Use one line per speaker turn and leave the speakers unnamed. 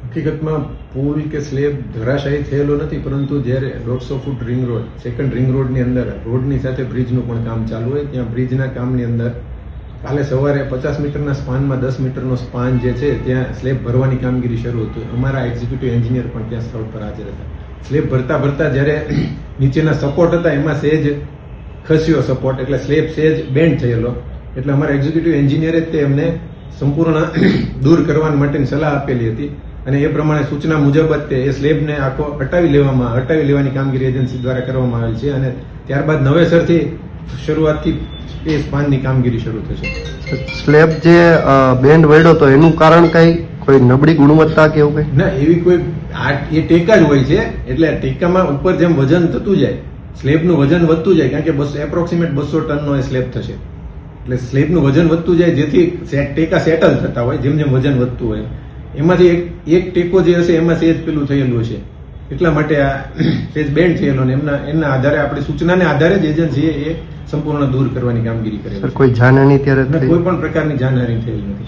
હકીકતમાં પુલ કે સ્લેબ ધરાશાયી થયેલો નથી, પરંતુ જ્યારે 150 foot ring road, second ring રોડની અંદર રોડની સાથે બ્રિજનું પણ કામ ચાલુ હોય, ત્યાં બ્રિજના કામની અંદર કાલે સવારે 50 મીટરના સ્પાનમાં 10 મીટરનો સ્પાન જે છે ત્યાં સ્લેબ ભરવાની કામગીરી શરૂ હતી. અમારા એક્ઝિક્યુટિવ એન્જિનિયર પણ ત્યાં સ્થળ પર હાજર હતા. સ્લેબ ભરતા જ્યારે નીચેના સપોર્ટ હતા એમાં સહેજ ખસ્યો સપોર્ટ, એટલે સ્લેબ સહેજ બેન્ડ થયેલો, એટલે અમારા એક્ઝિક્યુટિવ એન્જિનિયરે તે એમને સંપૂર્ણ દૂર કરવા માટેની સલાહ આપેલી હતી અને એ પ્રમાણે સૂચના મુજબ જ એ સ્લેબને આખો હટાવી લેવાની કામગીરી એજન્સી દ્વારા કરવામાં આવી છે અને ત્યારબાદ નવેસરથી શરૂઆતથી એ સ્પાનની કામગીરી શરૂ થશે.
સ્લેબ જે બેન્ડ વળ્યો તો એનું કારણ કઈ કોઈ નબળી ગુણવત્તા કે એવું કઈ?
ના, એવી કોઈ એ ટેકા જ હોય છે, એટલે ટેકામાં ઉપર જેમ વજન થતું જાય, સ્લેબનું વજન વધતું જાય, કારણ કે એપ્રોક્સિમેટ 200 ટનનો એ સ્લેબ થશે, એટલે સ્લેબનું વજન વધતું જાય જેથી ટેકા સેટલ થતા હોય. જેમ જેમ વજન વધતું હોય એમાંથી એક ટેકો જે હશે એમાં સહેજ પેલું થયેલું હશે, એટલા માટે આ સહેજ બેન્ડ થયેલો ને એમના આધારે આપણી સૂચનાને આધારે જ એજન્સીએ એ સંપૂર્ણ દૂર કરવાની કામગીરી કરી.
કોઈ જાનહાની ત્યારે
કોઈ પણ પ્રકારની જાનહાની થયેલી નથી.